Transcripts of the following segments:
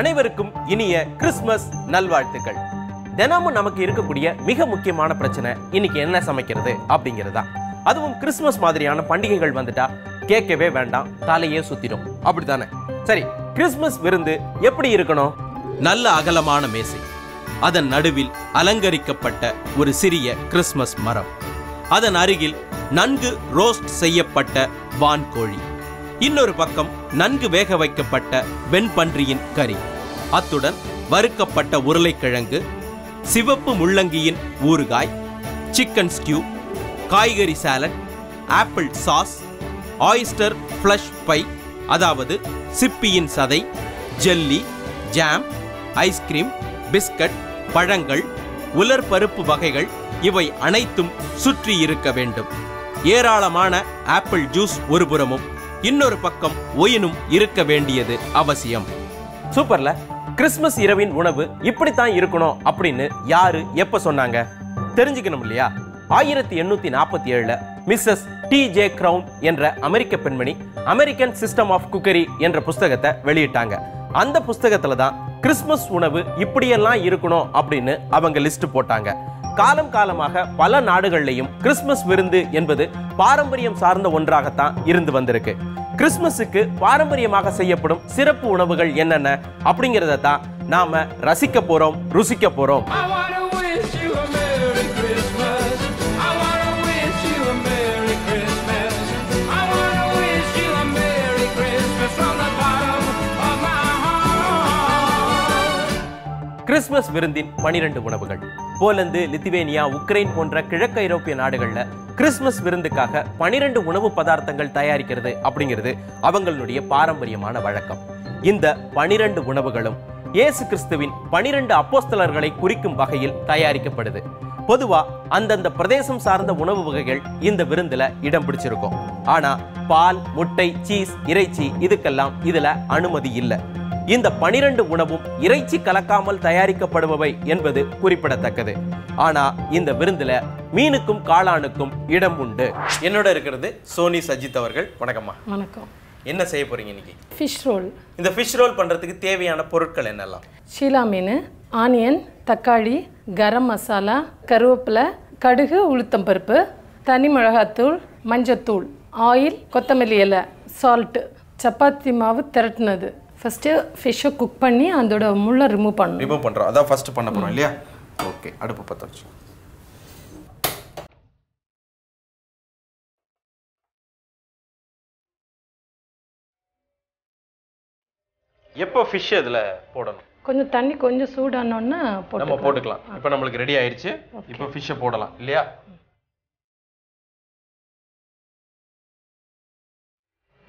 அனைவருக்கும் இனிய கிறிஸ்மஸ் நல்வாழ்த்துக்கள். தினமும் நமக்கு இருக்கக்கூடிய மிக முக்கியமான பிரச்சனை இன்னைக்கு என்ன சமைக்கிறது அப்படிங்கிறதா. அதுவும் கிறிஸ்மஸ் மாதிரியான பண்டிகைகள் வந்துட்டா கேட்கவே வேண்டாம், தலையே சுத்திடும். அப்படித்தானே? சரி, கிறிஸ்மஸ் விருந்து எப்படி இருக்கணும்? நல்ல அகலமான மேசை, அதன் நடுவில் அலங்கரிக்கப்பட்ட ஒரு சிறிய கிறிஸ்மஸ் மரம், அதன் அருகில் நன்கு ரோஸ்ட் செய்யப்பட்ட வான்கோழி, இன்னொரு பக்கம் நன்கு வேக வைக்கப்பட்ட வெண்பன்றியின் கறி, அத்துடன் வறுக்கப்பட்ட உருளைக்கிழங்கு, சிவப்பு முள்ளங்கியின் ஊறுகாய், சிக்கன் ஸ்கியூ, காய்கறி salad, apple sauce, oyster flesh pie அதாவது சிப்பியின் சதை, ஜெல்லி, ஜாம், ஐஸ்கிரீம், பிஸ்கட், பழங்கள், உலர் பருப்பு வகைகள் இவை அனைத்தும் சுற்றி இருக்க வேண்டும். ஏராளமான ஆப்பிள் ஜூஸ் ஒரு புறமும் இன்னொரு பக்கம் ஒயினும் இருக்க வேண்டியது அவசியம். சூப்பர்ல. கிறிஸ்மஸ் இரவின் உணவு இப்படித்தான் இருக்கணும் அப்படின்னு யாரு எப்ப சொன்னாங்க? தெரிஞ்சுக்கணும் இல்லையா? 1847 மிஸ்ஸஸ் T.J. கிரவுன் என்ற அமெரிக்க பெண்மணி அமெரிக்கன் சிஸ்டம் ஆஃப் குக்கரி என்ற புஸ்தகத்தை வெளியிட்டாங்க. அந்த புஸ்தகத்துல தான் கிறிஸ்மஸ் உணவு இப்படியெல்லாம் இருக்கணும் அப்படின்னு அவங்க லிஸ்ட் போட்டாங்க. காலம் காலமாக பல நாடுகள்லையும் கிறிஸ்மஸ் விருந்து என்பது பாரம்பரியம் சார்ந்த ஒன்றாகத்தான் இருந்து வந்திருக்கு. கிறிஸ்மஸுக்கு பாரம்பரியமாக செய்யப்படும் சிறப்பு உணவுகள் என்னென்ன அப்படிங்கிறத தான் நாம ரசிக்க போறோம், ருசிக்க போறோம். கிறிஸ்மஸ் விருந்தின் 12 உணவுகள். போலந்து, லித்துவேனியா, உக்ரைன் போன்ற கிழக்கு ஐரோப்பிய நாடுகள்ல கிறிஸ்மஸ் விருந்துக்காக 12 உணவு பதார்த்தங்கள் தயாரிக்கிறது அப்படிங்கிறது அவங்களுடைய பாரம்பரியமான வழக்கம். இந்த 12 உணவுகளும் இயேசு கிறிஸ்துவின் 12 அப்போஸ்தலர்களை குறிக்கும் வகையில் தயாரிக்கப்படுது. பொதுவா அந்தந்த பிரதேசம் சார்ந்த உணவு வகைகள் இந்த விருந்துல இடம் பிடிச்சிருக்கும். ஆனா பால், முட்டை, சீஸ், இறைச்சி இதுக்கெல்லாம் இதுல அனுமதி இல்லை. இந்த 12 உணவும் இறைச்சி கலக்காமல் தயாரிக்கப்படுபவை என்பது குறிப்பிடத்தக்கது. ஆனா இந்த விருந்துல மீனுக்கும் காளானுக்கும் இடம் உண்டு. என்னோட இருக்கிறது சோனி சஜித் அவர்கள். வணக்கம்மா. வணக்கம். என்ன செய்ய போறீங்க இன்னைக்கு? Fish roll. இந்த ஃபிஷ் ரோல் பண்றதுக்கு தேவையான பொருட்கள் என்னெல்லாம்? சீலா மீன், ஆனியன், தக்காளி, கரம் மசாலா, கருவேப்பிலை, கடுகு, உளுத்தம்பருப்பு, தனி மிளகாத்தூள், மஞ்சத்தூள், ஆயில், கொத்தமல்லி இலை, சால்ட்டு, சப்பாத்தி மாவு திரட்டினது. ஃபர்ஸ்ட் ஃபிஷ்ஷை குக் பண்ணி அதோட முள்ளை ரிமூவ் பண்ணணும். ரிமூவ் பண்றோம். அதான் ஃபர்ஸ்ட் பண்ண போறோம் இல்லையா? ஓகே, அடுப்பு பத்த வச்சு. எப்போ ஃபிஷ் இதுல போடணும்? கொஞ்சம் தண்ணி கொஞ்சம் சூடானோன்னா நம்ம போட்டுக்கலாம். இப்போ நம்மளுக்கு ரெடி ஆயிடுச்சு. இப்போ ஃபிஷ்ஷை போடலாம் இல்லையா?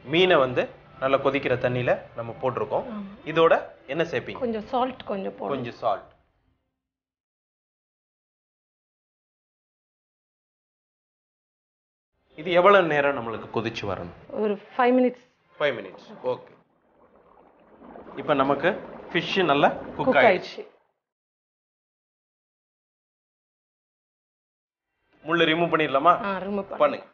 மீனை வந்து நல்லா கொதிக்கிற தண்ணியில நம்ம போட்டிருக்கோம். இதோட என்ன சேர்ப்பீங்க? கொஞ்சம் சால்ட் கொஞ்சம் போடுங்க. கொஞ்சம் சால்ட். இது எவ்வளவு நேரம் நம்மளுக்கு கொதிச்சு வரணும்? ஒரு 5 மினிட்ஸ். 5 மினிட்ஸ். ஓகே. இப்போ நமக்கு ஃபிஷ் நல்லா குக் ஆயிடுச்சு. முள்ளு ரிமூவ் பண்ணிடலாமா? ரிமூவ் பண்ணுங்க.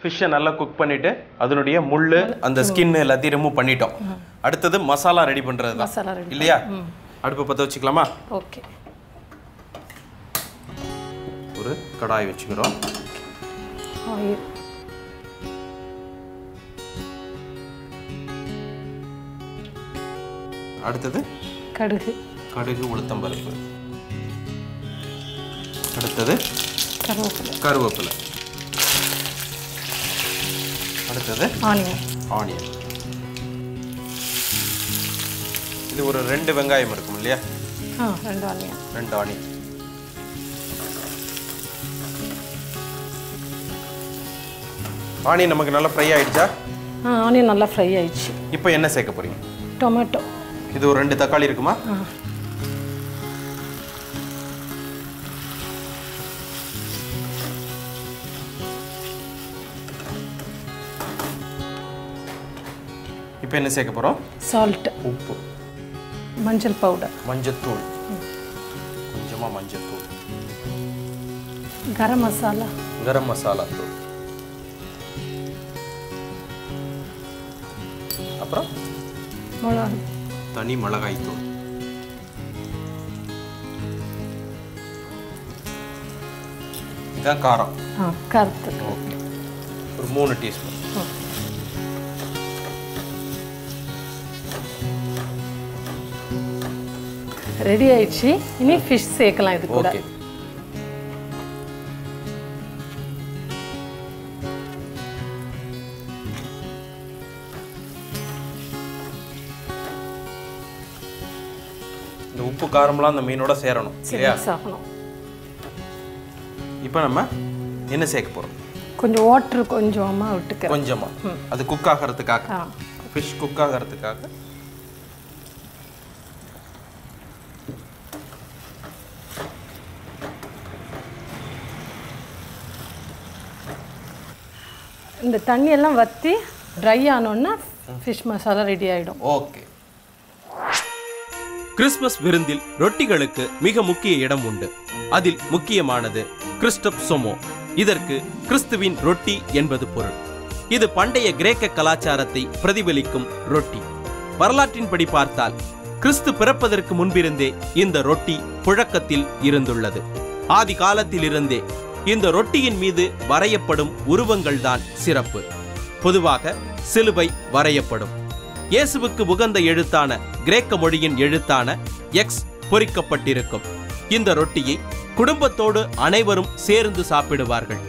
ஃபிஷ்ஷை நல்லா குக் பண்ணிட்டு அதனுடைய முள்ளு அந்த ஸ்கின் எல்லாத்தையும் ரிமூவ் பண்ணிட்டோம். அடுத்தது மசாலா ரெடி பண்றது தான் இல்லையா? அடுப்பு பற்ற வச்சுக்கலாமா? ஓகே. ஒரு கடாய் வச்சுக்கிறோம். ஆயில், அடுத்தது கடுகு, கடுகு, உளுத்தம்பருப்பு, அடுத்தது கருவேப்பிலை, கருவேப்பிலை, அடுத்தது ஆனியன், ஆனியன். இது ஒரு 2 வெங்காயம் இருக்கும் இல்லையா? 2 ஆனியன். 2 ஆனியன். ஆனியன் நமக்கு நல்லா ஃப்ரை ஆயிடுச்சா? ஆனியன் நல்லா ஃப்ரை ஆயிடுச்சு. இப்போ என்ன சேர்க்க போறீங்க? டொமேட்டோ. இது ஒரு 2 தக்காளி இருக்குமா? இப்போ என்ன சேர்க்க போறோம்? சால்ட், உப்பு, மஞ்சள் பவுடர், மஞ்சத்தூள், கொஞ்சமா மஞ்சத்தூள், கரம் மசாலா, கரம் மசாலா தூள், அப்புறம் மிளகாய் தனி மிளகாய் தூள். இதான் காரம். காரத்துக்கு ஓகே, ஒரு 3 டீஸ்பூன். ரெடி ஆயிடுச்சு. இனி ஃபிஷ் சேர்க்கலாம் இது கூட. ஓகே, இந்த உப்பு காரம்லாம் அந்த மீனோட சேரணும் இல்லையா? சாப்பிடணும். இப்போ நம்ம என்ன சேர்க்க போறோம்? கொஞ்சம் வாட்டர் கொஞ்சமா விட்டுக்கிறேன். கொஞ்சமா, அது குக் ஆகிறதுக்காக, ஃபிஷ் குக் ஆகிறதுக்காக. இந்த தண்ணி எல்லாம் வற்றி ட்ரை ஆனோன்னா ஃபிஷ் மசாலா ரெடி ஆகிடும். ஓகே. கிறிஸ்மஸ் விருந்தில் ரொட்டிகளுக்கு மிக முக்கிய இடம் உண்டு. அதில் முக்கியமானது கிறிஸ்டப் சொமோ. இதற்கு கிறிஸ்துவின் ரொட்டி என்பது பொருள். இது பண்டைய கிரேக்க கலாச்சாரத்தை பிரதிபலிக்கும் ரொட்டி. வரலாற்றின்படி பார்த்தால் கிறிஸ்து பிறப்பதற்கு முன்பிருந்தே இந்த ரொட்டி புழக்கத்தில் இருந்துள்ளது. ஆதி காலத்திலிருந்தே இந்த ரொட்டியின் மீது வரையப்படும் உருவங்கள் தான் சிறப்பு. பொதுவாக சிலுவை வரையப்படும். இயேசுவுக்கு உகந்த எழுத்தான கிரேக்க மொழியின் எழுத்தான எக்ஸ் பொறிக்கப்பட்டிருக்கும். இந்த ரொட்டியை குடும்பத்தோடு அனைவரும் சேர்ந்து சாப்பிடுவார்கள்.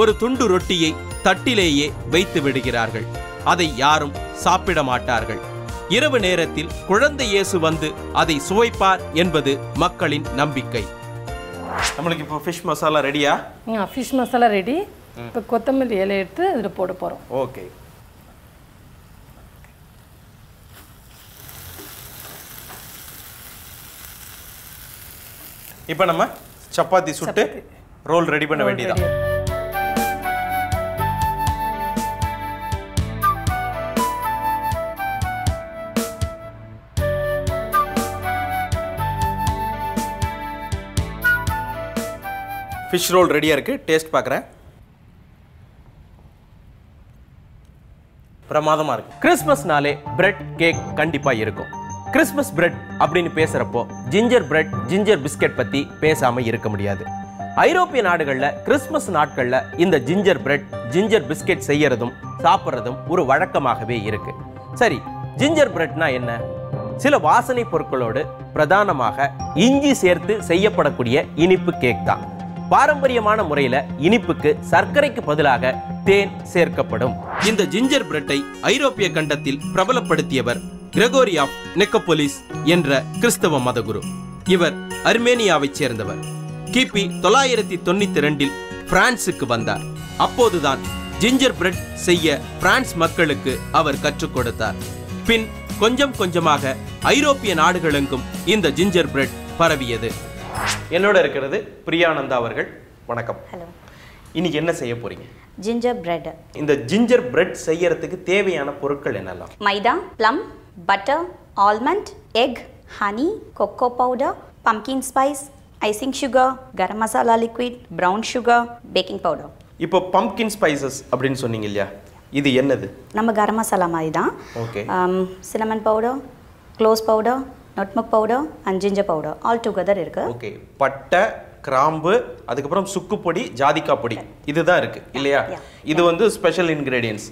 ஒரு துண்டு ரொட்டியை தட்டிலேயே வைத்து விடுகிறார்கள். அதை யாரும் சாப்பிட மாட்டார்கள். இரவு நேரத்தில் குழந்தை இயேசு வந்து அதை சுவைப்பார் என்பது மக்களின் நம்பிக்கை. நம்மளுக்கு இப்போ ஃபிஷ் மசாலா ரெடியா? Fish masala ready. இப்போ கொத்தமல்லி இலை எடுத்து அதில் போட போகிறோம். ஓகே. இப்போ நம்ம சப்பாத்தி சுட்டு ரோல் ரெடி பண்ண வேண்டியதான். ஃபிஷ் ரோல் ரெடியாக இருக்குது. டேஸ்ட் பார்க்குறேன். பிரமாதமாக இருக்கு. கிறிஸ்மஸ்னாலே பிரெட் கேக் கண்டிப்பாக இருக்கும். கிறிஸ்மஸ் பிரெட் அப்படின்னு பேசுகிறப்போ ஜிஞ்சர் பிரெட், ஜிஞ்சர் பிஸ்கெட் பற்றி பேசாமல் இருக்க முடியாது. ஐரோப்பிய நாடுகளில் கிறிஸ்மஸ் நாட்களில் இந்த ஜிஞ்சர் பிரெட், ஜிஞ்சர் பிஸ்கெட் செய்யறதும் சாப்பிட்றதும் ஒரு வழக்கமாகவே இருக்கு. சரி, ஜிஞ்சர் பிரெட்னா என்ன? சில வாசனை பொருட்களோடு பிரதானமாக இஞ்சி சேர்த்து செய்யப்படக்கூடிய இனிப்பு கேக் தான். பாரம்பரியமான முறையில இனிப்புக்கு சர்க்கரைக்கு பதிலாக தேன் சேர்க்கப்படும். இந்த ஜிஞ்சர் பிரெட்டை ஐரோப்பிய கண்டத்தில் பிரபலப்படுத்தியவர் கிரெகோரி ஆஃப் நெக்கோபோலிஸ் என்ற கிறிஸ்தவ மதகுரு. இவர் அர்மேனியாவைச் சேர்ந்தவர். கிபி 992 பிரான்சுக்கு வந்தார். அப்போதுதான் ஜிஞ்சர் பிரெட் செய்ய பிரான்ஸ் மக்களுக்கு அவர் கற்றுக் கொடுத்தார். பின் கொஞ்சம் கொஞ்சமாக ஐரோப்பிய நாடுகளெங்கும் இந்த ஜிஞ்சர் பிரெட் பரவியது. என்னோட இருக்கிறது பிரியானந்தா அவர்கள். வணக்கம். ஹலோ. இன்னைக்கு என்ன செய்ய போறீங்க? Ginger bread. இந்த ஜிஞ்சர் பிரெட் செய்யறதுக்கு தேவையான பொருட்கள் என்னெல்லாம்? Maida, plum, butter, almond, egg, honey, cocoa powder, pumpkin spice, icing sugar, garam masala liquid, brown sugar, baking powder. இப்போ பம்கின் ஸ்பைசஸ் அப்படின்னு சொன்னீங்க இல்லையா, இது என்னது? நம்ம கரம் மசாலா மாதிரி தான். Okay. Cinnamon powder, close powder, நட்மக் powder and ginger powder all together இருக்கு. ஓகே. பட்டை, கிராம்பு, அதுக்கப்புறம் சுக்கு பொடி, ஜாதிக்காய் பொடி, இதுதான் இருக்கு இல்லையா? இது வந்து ஸ்பெஷல் இன்கிரீடியன்ஸ்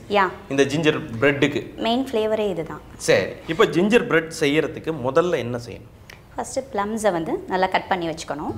இந்த ஜிஞ்சர் பிரெட்டுக்கு. மெயின் ஃப்ளேவரே இதுதான். சரி, இப்போ ஜிஞ்சர் பிரெட் செய்யறதுக்கு முதல்ல என்ன செய்யணும்? ஃபர்ஸ்ட் ப்ளம்ஸை வந்து நல்லா கட் பண்ணி வச்சுக்கணும்.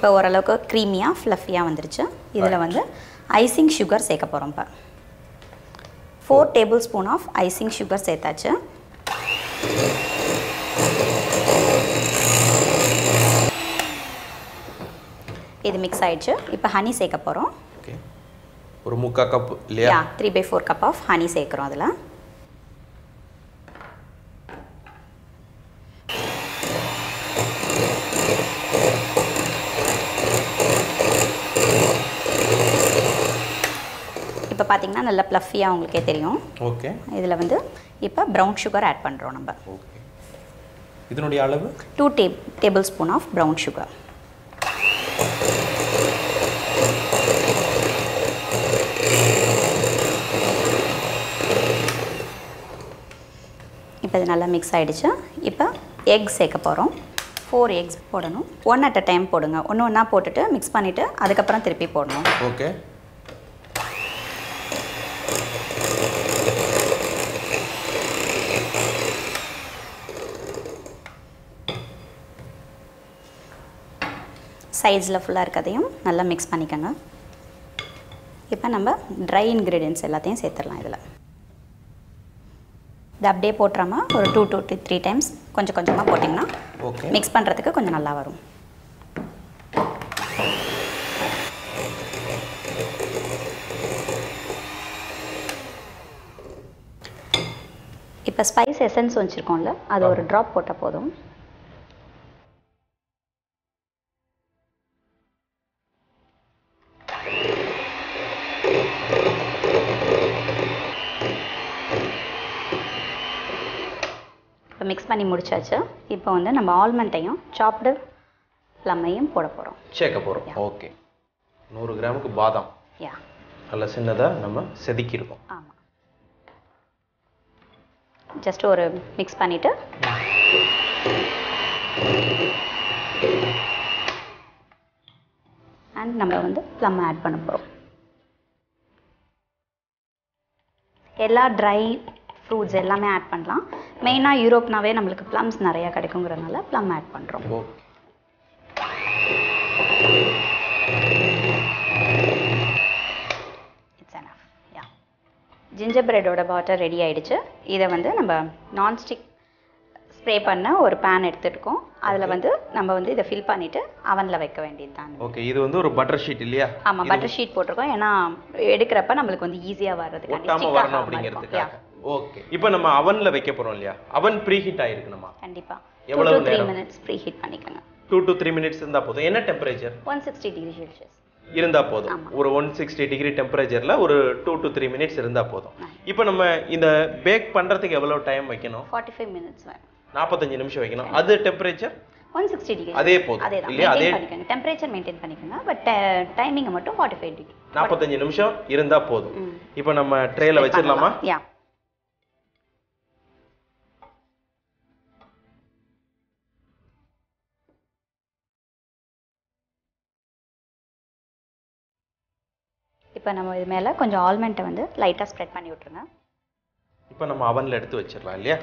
இப்போ ஓரளவுக்கு க்ரீமியாக ஃப்ளஃபியாக வந்துருச்சு. இதில் வந்து ஐசிங் சுகர் சேர்க்க போகிறோம். இப்போ 4 டேபிள்ஸ்பூன் ஆஃப் ஐசிங் சுகர் சேர்த்தாச்சு. இது மிக்ஸ் ஆயிடுச்சு. இப்போ ஹனி சேர்க்க போகிறோம். ஓகே, ஒரு 3/4 கப் இல்லையா? 3/4 கப் ஆஃப் ஹனி சேர்க்குறோம். அதில் இப்போ பார்த்தீங்கன்னா நல்லா ப்ளஃபியாக உங்களுக்கே தெரியும். ஓகே, இதில் வந்து இப்போ ப்ரௌன் சுகர் ஆட் பண்ணுறோம் நம்ம. ஓகே, இதனுடைய அளவு 2 டேபிள்ஸ்பூன் ஆஃப் ப்ரௌன் சுகர். இப்போ இது நல்லா மிக்ஸ் ஆகிடுச்சு. இப்போ எக் சேர்க்க போகிறோம். 4 எக்ஸ் போடணும். 1 at a டைம் போடுங்க. ஒன்று ஒன்றா போட்டுட்டு மிக்ஸ் பண்ணிவிட்டு அதுக்கப்புறம் திருப்பி போடணும். ஓகே, சைட்ஸில் ஃபுல்லாக இருக்கதையும் நல்லா மிக்ஸ் பண்ணிக்கோங்க. இப்போ நம்ம ட்ரை இன்க்ரீடியன்ட்ஸ் எல்லாத்தையும் சேர்த்துடலாம். இதில் இது அப்படியே போட்டுறாம ஒரு 2 to 3 டைம்ஸ் கொஞ்சம் கொஞ்சமாக போட்டிங்கன்னா ஓகே, மிக்ஸ் பண்ணுறதுக்கு கொஞ்சம் நல்லா வரும். இப்போ ஸ்பைஸ் எசன்ஸ் வச்சுருக்கோம்ல, அது ஒரு ட்ராப் போட்டால் போதும். இப்போ மிக்ஸ் பண்ணி முடிச்சாச்சு. இப்போ வந்து நம்ம ஆல்மண்டையும் சாப்டு ப்ளம்மையும் போட போகிறோம், சேர்க்க போகிறோம். ஓகே, 100 கிராமுக்கு பாதாம் நல்லா சின்னதாக நம்ம செதுக்கியிருக்கோம். ஆமாம், ஜஸ்ட் ஒரு மிக்ஸ் பண்ணிவிட்டு அண்ட் நம்ம வந்து ப்ளம் ஆட் பண்ண போகிறோம். எல்லா ட்ரை ஃப்ரூட்ஸ் எல்லாமே ஆட் பண்ணலாம். மெயினாக யூரோப்னாவே நம்மளுக்கு ப்ளம்ஸ் நிறையா கிடைக்குங்கிறதுனால ப்ளம் ஆட் பண்ணுறோம். It's enough. யா, ஜிஞ்சர் பிரெட்டோட பாட்டர் ரெடி ஆகிடுச்சு. இதை வந்து நம்ம நான்ஸ்டிக் ஸ்ப்ரே பண்ண ஒரு பேன் எடுத்துருக்கோம். அதில் வந்து நம்ம வந்து இதை ஃபில் பண்ணிவிட்டு அவனில் வைக்க வேண்டியது தான். ஓகே, இது வந்து ஒரு பட்டர் ஷீட் இல்லையா? ஆமாம், பட்டர் ஷீட் போட்டிருக்கோம். ஏன்னா எடுக்கிறப்ப நம்மளுக்கு வந்து ஈஸியாக வர்றதுக்கு அப்படிங்கிறதுக்காக. ஓகே, இப்போ நம்ம அவனில் வைக்க போகிறோம் இல்லையா? அவன் ப்ரீ ஹீட் ஆகிருக்குமா? கண்டிப்பாக. எவ்வளவு 2 to 3 minutes ப்ரீ ஹீட் பண்ணிக்கோங்க. 2 to 3 minutes இருந்தால் போதும். என்ன டெம்பரேச்சர்? 160 degrees Celsius இருந்தால் போதும். ஒரு 160 டிகிரி டெம்பரேச்சரில் ஒரு 2 to 3 minutes இருந்தால் போதும். இப்போ நம்ம இந்த பேக் பண்ணுறதுக்கு எவ்வளோ டைம் வைக்கணும்? 45 minutes 45 நிமிஷம் வைக்கணும். அது டெம்பரேச்சர் 160 degrees. அதே போதும் இல்லையா? அதே டெம்பரேச்சர் மெயின்டைன் பண்ணிக்கோங்க. பட் டைமிங் மட்டும் 45 டிகிரி 45 நிமிஷம் இருந்தால் போதும். இப்போ நம்ம ட்ரேல வச்சிடலாமா? யா, இப்போ நம்ம இது மேலே கொஞ்சம் ஆல்மண்ட்டை வந்து லைட்டாக ஸ்ப்ரெட் பண்ணி விட்ருங்க. இப்போ நம்ம அவனில் எடுத்து வச்சிடலாம் இல்லையா?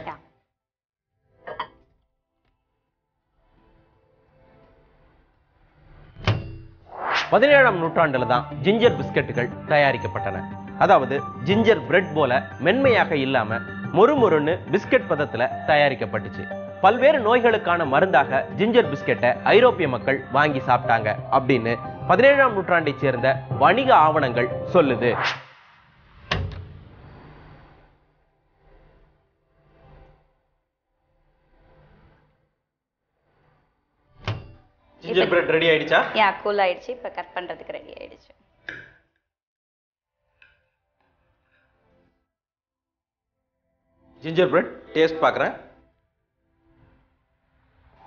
17ஆம் நூற்றாண்டுல தான் ஜிஞ்சர் பிஸ்கட்டுகள் தயாரிக்கப்பட்டன. அதாவது ஜிஞ்சர் பிரெட் போல மென்மையாக இல்லாம மொறுமொறுன்னு பிஸ்கட் பதத்துல தயாரிக்கப்பட்டுச்சு. பல்வேறு நோய்களுக்கான மருந்தாக ஜிஞ்சர் பிஸ்கெட்டை ஐரோப்பிய மக்கள் வாங்கி சாப்பிட்டாங்க அப்படின்னு 17ஆம் நூற்றாண்டை சேர்ந்த வணிக ஆவணங்கள் சொல்லுது. ஜிஞ்சர் பிரெட் ரெடி ஆயிடுச்சா? கூல் ஆயிடுச்சு. இப்போ கட் பண்றதுக்கு ரெடி ஆயிடுச்சு. ஜிஞ்சர் பிரெட் டேஸ்ட் பார்க்குறேன்.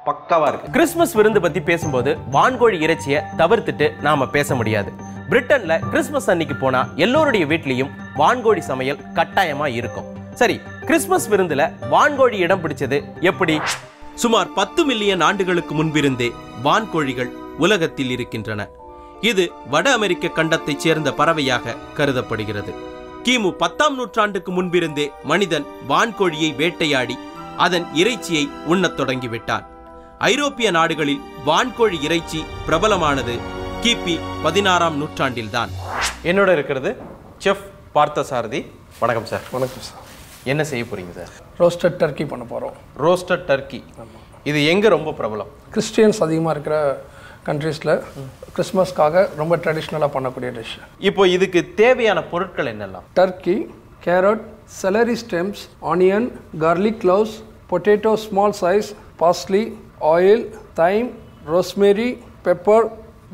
பக்காவா இருக்கு. கிறிஸ்மஸ் விருந்து பத்தி பேசும்போது வான்கோழி இறைச்சியை தவிர்த்துட்டு நாம பேச முடியாது. பிரிட்டன்ல கிறிஸ்மஸ் அன்னைக்கு போனா எல்லோருடைய வீட்லயும் வான்கோழி சமையல் கட்டாயமா இருக்கும். சரி, கிறிஸ்மஸ் விருந்துல வான்கோழி இடம் பிடிச்சது எப்படி? சுமார் 10 மில்லியன் ஆண்டுகளுக்கு முன்பிருந்தே வான்கோழிகள் உலகத்தில் இருக்கின்றன. இது வட அமெரிக்க கண்டத்தைச் சேர்ந்த பறவையாக கருதப்படுகிறது. கிமு 10ஆம் நூற்றாண்டுக்கு முன்பிருந்தே மனிதன் வான்கோழியை வேட்டையாடி அதன் இறைச்சியை உண்ணத் தொடங்கிவிட்டான். ஐரோப்பிய நாடுகளில் வான்கோழி இறைச்சி பிரபலமானது கிபி 16ஆம் நூற்றாண்டில்தான். என்னோட இருக்கிறது செஃப் பார்த்தசாரதி. வணக்கம் சார். வணக்கம் சார். என்ன செய்ய போறீங்க சார்? ரோஸ்டட் டர்க்கி பண்ண போகிறோம். Roasted Turkey. இது எங்கே ரொம்ப பிரபலம்? கிறிஸ்டியன்ஸ் அதிகமாக இருக்கிற கண்ட்ரீஸில் கிறிஸ்மஸ்க்காக ரொம்ப ட்ரெடிஷ்னலாக பண்ணக்கூடிய டிஷ். இப்போ இதுக்கு தேவையான பொருட்கள் என்னெல்லாம்? Turkey, carrot, celery stems, onion, garlic cloves, potato small size, parsley, oil, thyme, rosemary, pepper,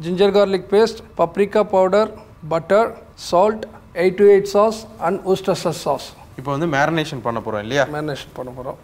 ginger garlic paste, paprika powder, butter, salt, 8 to 8 sauce and Worcestershire sauce. இப்போ வந்து மேரினேஷன் பண்ண போகிறோம் இல்லையா? மேரினேஷன் பண்ண போகிறோம்.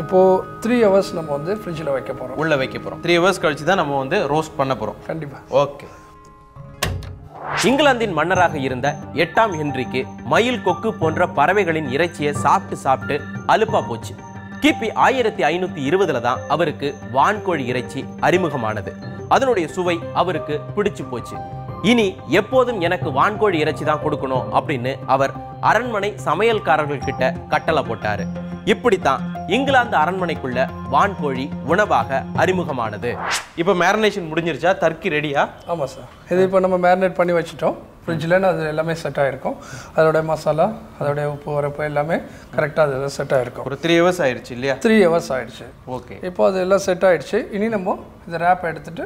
இப்போது 3 hours நம்ம வந்து ஃப்ரிட்ஜில் வைக்க போகிறோம். உள்ளே வைக்க போகிறோம். 3 hours கழிச்சு தான் நம்ம வந்து ரோஸ்ட் பண்ண போகிறோம். கண்டிப்பாக. ஓகே. இங்கிலாந்தின் மன்னராக இருந்த 8ஆம் ஹென்றிக்கு மயில், கொக்கு போன்ற பறவைகளின் இறைச்சியை சாப்பிட்டு அலுப்பா போச்சு. கிபி 1520 தான் அவருக்கு வான்கோழி இறைச்சி அறிமுகமானது. அதனுடைய சுவை அவருக்கு பிடிச்சு போச்சு. இனி எப்போதும் எனக்கு வான்கோழி இறைச்சி தான் கொடுக்கணும் அப்படின்னு அவர் அரண்மனை சமையல்காரர்கள் கிட்ட கட்டளை போட்டாரு. இப்படித்தான் இங்கிலாந்து அரண்மனைக்குள்ள வான்கோழி உணவாக அறிமுகமானது. இப்போ மேரினேஷன் முடிஞ்சிருச்சா? டர்க்கி ரெடியா? ஆமாம் சார். இது இப்போ நம்ம மேரினேட் பண்ணி வச்சுட்டோம் ஃப்ரிட்ஜில். அது எல்லாமே செட் ஆகிருக்கும். அதோடைய மசாலா, அதோடைய உப்பு வரப்பு எல்லாமே கரெக்டாக அது செட் ஆகிருக்கும். ஒரு 3 hours ஆயிடுச்சு இல்லையா? 3 hours ஆயிடுச்சு. ஓகே. இப்போ அது எல்லாம் செட் ஆகிடுச்சு. இனி நம்ம இந்த ரேப் எடுத்துகிட்டு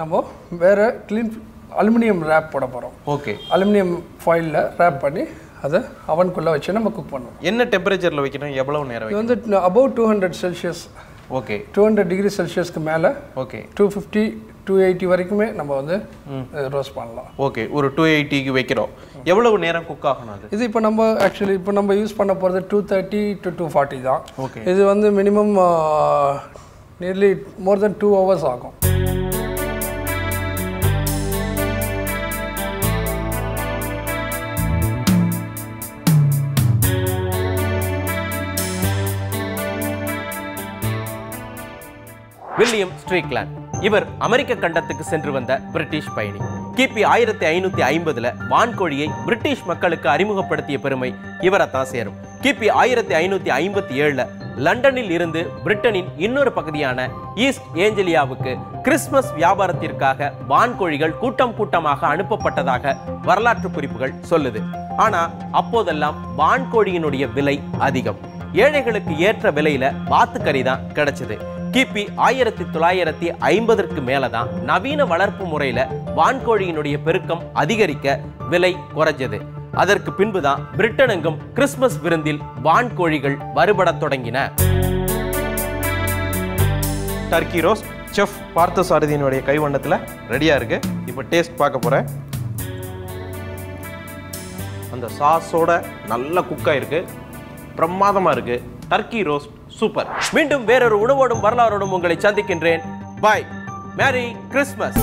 நம்ம வேறு க்ளீன் அலுமினியம் ரேப் போட போகிறோம். ஓகே. அலுமினியம் ஃபாயிலில் ரேப் பண்ணி அதை அவனுக்குள்ளே வச்சு நம்ம குக் பண்ணுவோம். என்ன டெம்பரேச்சரில் வைக்கணும்? எவ்வளவு நேரம்? இது வந்து above 200 Celsius ஓகே 200 டிகிரி செல்சியஸ்க்கு மேலே ஓகே 250 280 வரைக்குமே நம்ம வந்து ரோஸ்ட் பண்ணலாம். ஓகே ஒரு 280க்கு வைக்கிறோம். எவ்வளவு நேரம் குக் ஆகணும் அது? இது இப்போ நம்ம ஆக்சுவலி இப்போ நம்ம யூஸ் பண்ண போகிறது 230 to 240 தான். ஓகே இது வந்து மினிமம் நியர்லி மோர் தென் 2 hours ஆகும். வில்லியம் ஸ்ட்ரீக்லாண்ட் இவர் அமெரிக்க கண்டத்துக்கு சென்று வந்த பிரிட்டிஷ் பயணி. கிபி 1550ல வான்கோழியை பிரிட்டிஷ் மக்களுக்கு அறிமுகப்படுத்திய பெருமை இவரைத்தான் சேரும். கிபி 1557ல லண்டனில் இருந்து பிரிட்டனின் இன்னொரு பகுதியான ஈஸ்ட் ஏஞ்சலியாவுக்கு கிறிஸ்துமஸ் வியாபாரத்திற்காக வான்கோழிகள் கூட்டம் கூட்டமாக அனுப்பப்பட்டதாக வரலாற்று குறிப்புகள் சொல்லுது. ஆனா அப்போதெல்லாம் வான்கோழியினுடைய விலை அதிகம். ஏழைகளுக்கு ஏற்ற விலையில வாத்துக்கறி தான் கிடைச்சது. கிபி 1950ற்கு மேலதான் நவீன வளர்ப்பு முறையில வான்கோழியினுடைய பெருக்கம் அதிகரிக்க விலை குறைஞ்சது. அதற்கு பின்புதான் பிரிட்டனெங்கும் கிறிஸ்துமஸ் விருந்தில் வான்கோழிகள் வருபடத் தொடங்கின. டர்க்கி ரோஸ்ட் செஃப் பார்த்தசாரதியினுடைய கைவண்ணத்துல ரெடியா இருக்கு. இப்போ டேஸ்ட் பார்க்க போறேன். அந்த சாஸோட நல்ல குக்கா இருக்கு, பிரமாதமா இருக்கு. Turkey roast super. மீண்டும் வேறொரு உணவோடும் வரலாறோடும் உங்களை சந்திக்கின்றேன். பாய். Merry Christmas.